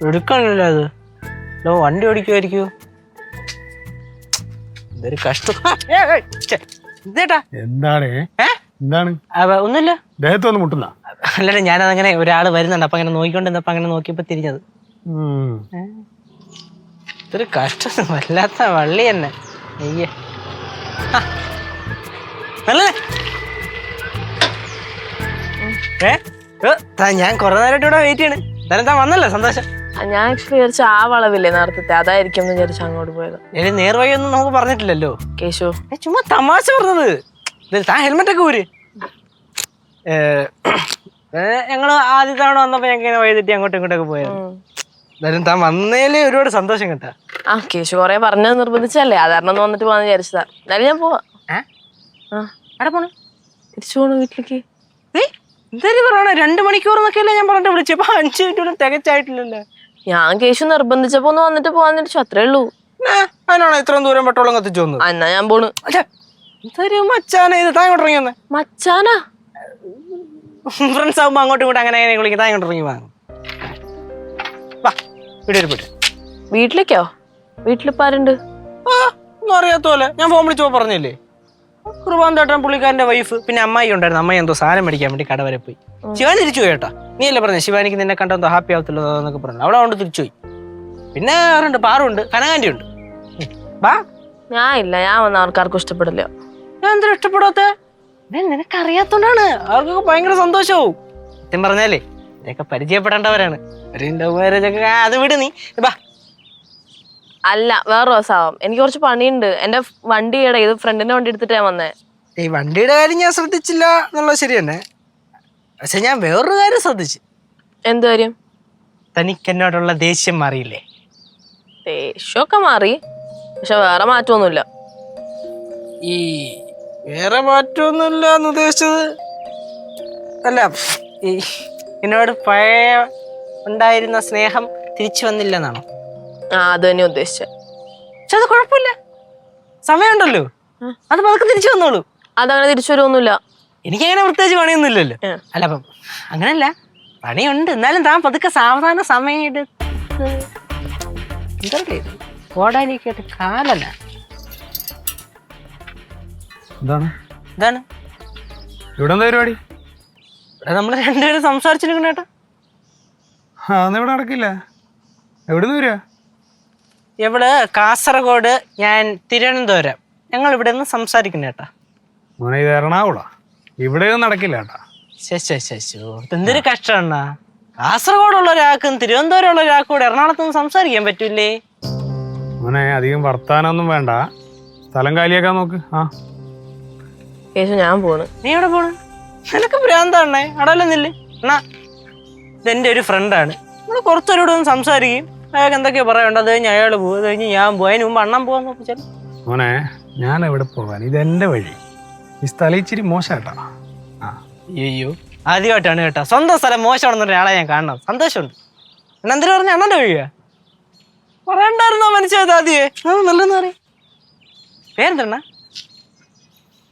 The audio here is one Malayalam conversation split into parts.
എടുക്കണല്ലോ അത്. വണ്ടി ഓടിക്കുമായിരിക്കോ? ഇതൊരു കഷ്ടം. എന്താണ് എന്താണ് ഒന്നുമില്ല. ദേഹത്തൊന്ന് മുട്ടുന്ന അല്ലല്ല, ഞാനതങ്ങനെ ഒരാള് വരുന്നുണ്ട്, അപ്പൊ അങ്ങനെ നോക്കിക്കൊണ്ടിരുന്നപ്പോ അങ്ങനെ നോക്കിയപ്പോ തിരിഞ്ഞത്. ഇതൊരു കഷ്ടം, വല്ലാത്ത വള്ളി തന്നെ. അയ്യേ ഞാൻ കുറെ നേരമായിട്ട് ഇവിടെ വെയിറ്റ് ചെയ്യണ്. എന്തായാലും താൻ വന്നല്ലോ, സന്തോഷം. ഞാൻ ആക്ച്വലി വിചാരിച്ച ആ വളവില്ലേ നേരത്തെ, അതായിരിക്കും എന്ന് വിചാരിച്ചു അങ്ങോട്ട് പോയത്. നേർവഴി ഒന്നും നമുക്ക് പറഞ്ഞിട്ടില്ലല്ലോ കേശു. ചുമ്മാ തമാശ പറഞ്ഞത്. താൻ ഹെൽമെറ്റ് ഒക്കെ ഊര്. ഞങ്ങള് ആദ്യ തവണ വന്നപ്പോ ഞങ്ങൾക്ക് വഴി തെറ്റി അങ്ങോട്ടും ഇങ്ങോട്ടൊക്കെ പോയത്. എന്തായാലും താൻ വന്നേല് ഒരുപാട് സന്തോഷം കേട്ടാ. ആ കേശു കൊറേ പറഞ്ഞത് നിർബന്ധിച്ചല്ലേ, അതാരണം ഒന്ന് വന്നിട്ട് പോകാന്ന് വിചാരിച്ചതാ. എന്തായാലും ഞാൻ പോവാ. അവിടെ പോണു? തിരിച്ചു പോണു വീട്ടിലേക്ക്. എന്തായാലും പറയണേ, 2 മണിക്കൂർന്നൊക്കെയല്ലേ ഞാൻ പറഞ്ഞിട്ട് വിളിച്ചപ്പോ 5 മിനിറ്റ് തികച്ചായിട്ടില്ലല്ലോ. ഞാൻ കേശു നിർബന്ധിച്ചപ്പോ ഒന്ന് വന്നിട്ട് പോവാന്ന് വിചാരിച്ചു, അത്രേ ഉള്ളൂ. അതിനാണോ ഇത്രയും ദൂരം പെട്രോളം കത്തിച്ചു വന്നത്? എന്നാ ഞാൻ പോണു. മച്ചാനെ, ഇത് താൻ ഇങ്ങോട്ട് ഇറങ്ങി വന്നേ. മച്ചാനാ? ഫ്രണ്ട്സ് ആകുമ്പോ അങ്ങോട്ടും ഇങ്ങോട്ടും അങ്ങനെ വിളിക്കും. താൻ ഇങ്ങോട്ട് ഇറങ്ങി വാ. വീട്ടിലേക്കോ? വീട്ടിലിപ്പോ ആരുണ്ട്? ഒന്നും അറിയാത്ത പോലെ. ഞാൻ ഫോൺ വിളിച്ചപ്പോ പറഞ്ഞില്ലേ, കുർബാന്തേട്ടൻ പുള്ളിക്കാരന്റെ വൈഫ്, പിന്നെ അമ്മായി ഉണ്ടായിരുന്നു. അമ്മായി എന്തോ സാധനം മേടിക്കാൻ വേണ്ടി കട വരെ പോയി. ശിവാനി തിരിച്ചു പോയി കേട്ടോ. നീ അല്ലേ പറഞ്ഞേ ശിവാനിക്ക് നിന്നെ കണ്ടെന്തോ ഹാപ്പി ആവത്തില്ലോ എന്നൊക്കെ പറഞ്ഞു. അവിടെ കൊണ്ട് തിരിച്ചു പോയി. പിന്നെ ആരുണ്ട്? പാറുണ്ട്, കനകാന്റി ഉണ്ട്. ഞാൻ ഇല്ല, ഞാൻ വന്ന ആൾക്കാർക്കും ഇഷ്ടപ്പെടില്ല. ഞാൻ എന്തിനാ ഇഷ്ടപ്പെടാത്ത? നിനക്ക് അറിയാത്തോണ്ടാണ്. അവർക്കൊക്കെ ഭയങ്കര സന്തോഷവും. സത്യം പറഞ്ഞാലേ ഇതൊക്കെ പരിചയപ്പെടേണ്ടവരാണ്. അത് വിട് നീ. അല്ല, വേറെ ദിവസമാവും. എനിക്ക് കുറച്ച് പണിയുണ്ട്. എന്റെ വണ്ടിയുടെ ഇത് ഫ്രണ്ടിന്റെ വണ്ടി എടുത്തിട്ട് ഞാൻ വന്നേ. ഈ വണ്ടിയുടെ കാര്യം ഞാൻ ശ്രദ്ധിച്ചില്ല എന്നുള്ളത് ശരി തന്നെ. പക്ഷെ ഞാൻ വേറൊരു കാര്യം ശ്രദ്ധിച്ചു. എന്ത് കാര്യം? തനിക്ക് എന്നോടുള്ള ദേഷ്യം മാറിയില്ലേ? ദേഷ്യമൊക്കെ മാറി, പക്ഷെ വേറെ മാറ്റമൊന്നുമില്ല. ഈ വേറെ മാറ്റമൊന്നുമില്ല എന്ന് ഉദ്ദേശിച്ചത് അല്ല, ഈ എന്നോട് പഴയ ഉണ്ടായിരുന്ന സ്നേഹം തിരിച്ചു വന്നില്ലെന്നാണോ? അത് തന്നെ ഉദ്ദേശിച്ചത്. പക്ഷെ അത് കുഴപ്പമില്ല, സമയമുണ്ടല്ലോ, അത് പതുക്കെ തിരിച്ചു വന്നോളൂ. അതങ്ങനെ തിരിച്ചു വരുമൊന്നുമില്ല. എനിക്കങ്ങനെ പ്രത്യേകിച്ച് പണിയൊന്നുമില്ലല്ലോ. അല്ല, അപ്പം അങ്ങനല്ല, പണിയുണ്ട്. എന്നാലും താൻ പതുക്കെ സാവധാന സമയം എടുത്ത് ഓടാനിരിക്കട്ടെ. കാലല്ല. എന്താണ് എന്താണ് ഇവിടെ എന്താ പരിപാടി? ഇവിടെ നമ്മള് രണ്ടുപേരും സംസാരിച്ചിരിക്കണേട്ടാ. ഇവിടെ നടക്കില്ല. എവിടുന്ന് വരിക? ഇവിടെ കാസർഗോഡ്, ഞാൻ തിരുവനന്തപുരം. ഞങ്ങൾ ഇവിടെ നിന്ന് സംസാരിക്കുന്നേട്ടാ. മോനെ, ഇത് എറണാകുളം. ഇവിടെയൊന്നും നടക്കില്ല കേട്ടാ. എന്തൊരു കഷ്ടമാണ്. കാസർഗോഡുള്ള ഒരാൾക്കും തിരുവനന്തപുരം ഉള്ള ഒരാൾക്കും കൂടെ എറണാകുളത്ത് നിന്ന് സംസാരിക്കാൻ പറ്റൂലേ? മോനെ, അധികം വർത്താനൊന്നും വേണ്ട, സ്ഥലം കാലിയാക്കാൻ നോക്ക്. ഞാൻ പോണ്. നീ എവിടെ പോണ്? നിനക്ക് ഭ്രാന്താണേ. അവിടെ നില്ലേ എന്നാ. ഇതെന്റെ ഒരു ഫ്രണ്ടാണ്. നമ്മള് കുറച്ചവരോട് ഒന്ന് സംസാരിക്കും. അയാൾക്ക് എന്തൊക്കെയാ പറയണ്ട. അത് കഴിഞ്ഞ് അയാൾ പോകും, അത് കഴിഞ്ഞ് ഞാൻ പോകും. അതിന് മുമ്പ് അണ്ണൻ പോകാൻ നോക്കിച്ചാൽ. മോനെ, ഞാൻ എവിടെ പോകാൻ? ഇതെന്റെ വഴി. ഈ സ്ഥലം ഇച്ചിരി മോശമായിട്ടാ. അയ്യോ, ആദ്യമായിട്ടാണ് കേട്ടാ സ്വന്തം സ്ഥലം മോശമാണെന്ന് ഒരാളെ ഞാൻ കാണണം. സന്തോഷമുണ്ട്. എന്തിനു പറഞ്ഞ അണ്ണന്റെ വഴിയാ പറയണ്ടായിരുന്നോ മനുഷ്യത്? ആദ്യേ നല്ലെന്ന് പറയും. പേരെന്താണ്?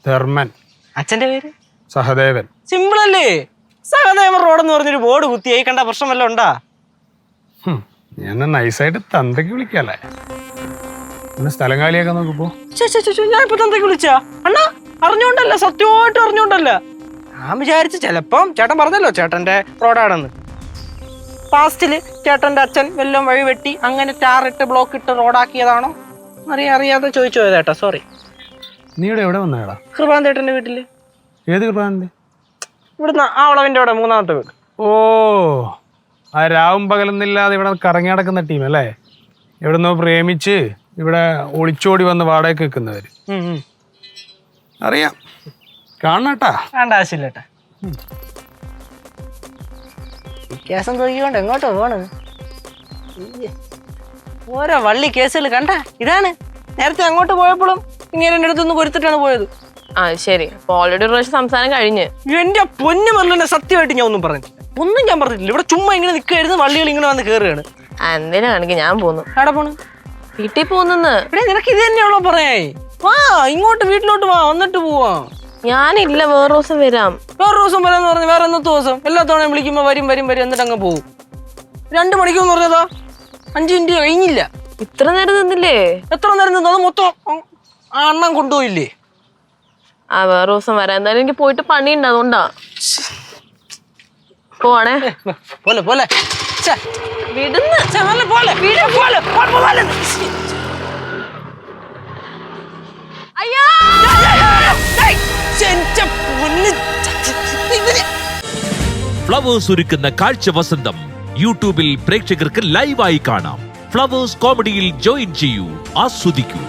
ധർമ്മൻ. അച്ഛന്റെ പേര്? സഹദേവൻ. സിമ്പിൾ അല്ലേ? സഹദേവൻ റോഡെന്ന് പറഞ്ഞൊരു ബോർഡ് കുത്തിയായി കണ്ട പ്രശ്നം വല്ലതും ഉണ്ടാ? ഞാൻ നൈസായിട്ട് തന്തയ്ക്ക് വിളിക്കല്ലേ. സ്ഥലം കാലിയാക്കാൻ നോക്കിപ്പോ. ഞാൻ ഇപ്പൊ തന്തയ്ക്ക് വിളിച്ചാ? അണ്ണാ, അറിഞ്ഞോണ്ടല്ല, സത്യമായിട്ട് അറിഞ്ഞോണ്ടല്ല. ഞാൻ വിചാരിച്ചു ചിലപ്പം ചേട്ടൻ പറഞ്ഞല്ലോ ചേട്ടന്റെ റോഡാണെന്ന്. പാസ്റ്റില് ചേട്ടന്റെ അച്ഛൻ വല്ലതും വഴി വെട്ടി അങ്ങനെ ടാറിട്ട് ബ്ലോക്ക് ഇട്ട് റോഡാക്കിയതാണോ അറിയാതെ ചോദിച്ചു പോയതേട്ടാ. സോറി. നീ ഇവിടെ എവിടെ വന്നേടാ? കൃപാന്തേട്ടന്റെ വീട്ടില്. ഏത് കൃപാന്തേ? ഇവിടുന്ന് ആ വളവിന്റെ അവിടെ 3ാമത്തെ വീട്. ഓ, ആ രാവും പകലൊന്നില്ലാതെ ഇവിടെ കറങ്ങി നടക്കുന്ന ടീം അല്ലേ? എവിടുന്നോ പ്രേമിച്ച് ഇവിടെ ഒളിച്ചോടി വന്ന് വാടകയ്ക്ക് വെക്കുന്നവര്. അറിയാം, കാണട്ടാ. വേണ്ട, ആവശ്യമില്ലട്ടാ. കേസം തോന്നിക്കൊണ്ട് എങ്ങോട്ടോ പോണ്? ഓരോ വള്ളി കേസുകൾ കണ്ട. ഇതാണ് നേരത്തെ അങ്ങോട്ട് പോയപ്പോഴും ഇങ്ങനെ എൻ്റെ അടുത്തൊന്ന് കൊരുത്തിട്ടാണ് പോയത്. ശരി, ഓൾറെഡി ഒരു പ്രാവശ്യം സംസാരം കഴിഞ്ഞ്. എന്റെ പൊന്നു മറന്നെ, സത്യമായിട്ട് ഞാൻ ഒന്നും പറഞ്ഞിട്ടില്ല. ഒന്നും ഞാൻ പറഞ്ഞിട്ടില്ല. ഇവിടെ ചുമ്മാ ഇങ്ങനെ നിൽക്കായിരുന്നു, വള്ളികൾ ഇങ്ങനെ വന്ന് കയറുകയാണ്. എന്തിനാണെങ്കിൽ ഞാൻ പോന്നു. എവിടെ പോണ്? വീട്ടിൽ പോന്നെന്ന്. ഇവിടെ നിനക്ക് ഇത് തന്നെയാണോ പറയാ? വാ ഇങ്ങോട്ട്, വീട്ടിലോട്ട് വാ, വന്നിട്ട് പോവാ. ഞാനില്ല, വേറെ ദിവസം വരാം. വേറെ ദിവസം വരാന്ന് പറഞ്ഞു. വേറെ എന്നത്തെ ദിവസം? എല്ലാ തവണയും വിളിക്കുമ്പോ വരും എന്നിട്ട് അങ്ങ് പോകും. 2 മണിക്കൂർ പറഞ്ഞതാ, 5 മിനിറ്റ് കഴിഞ്ഞില്ല. ഇത്ര നേരം നിന്നില്ലേ? എത്ര നേരം നിന്നു? അത് മൊത്തം ആ അണ്ണൻ കൊണ്ടുപോയില്ലേ? ആ വേറെ ദിവസം വരാം. എന്തായാലും എനിക്ക് പോയിട്ട് പണിയുണ്ട്, അതുകൊണ്ടാ. പോവാണേ. പോലെ പോലെ വിടുന്ന്. പോലെ പോലെ പോലെ. അയ്യോ ഫ്ലവേഴ്സ് ഒരുക്കുന്ന കാഴ്ച വസന്തം യൂട്യൂബിൽ പ്രേക്ഷകർക്ക് ലൈവായി കാണാം. ഫ്ലവേഴ്സ് കോമഡിയിൽ ജോയിൻ ചെയ്യൂ, ആസ്വദിക്കൂ.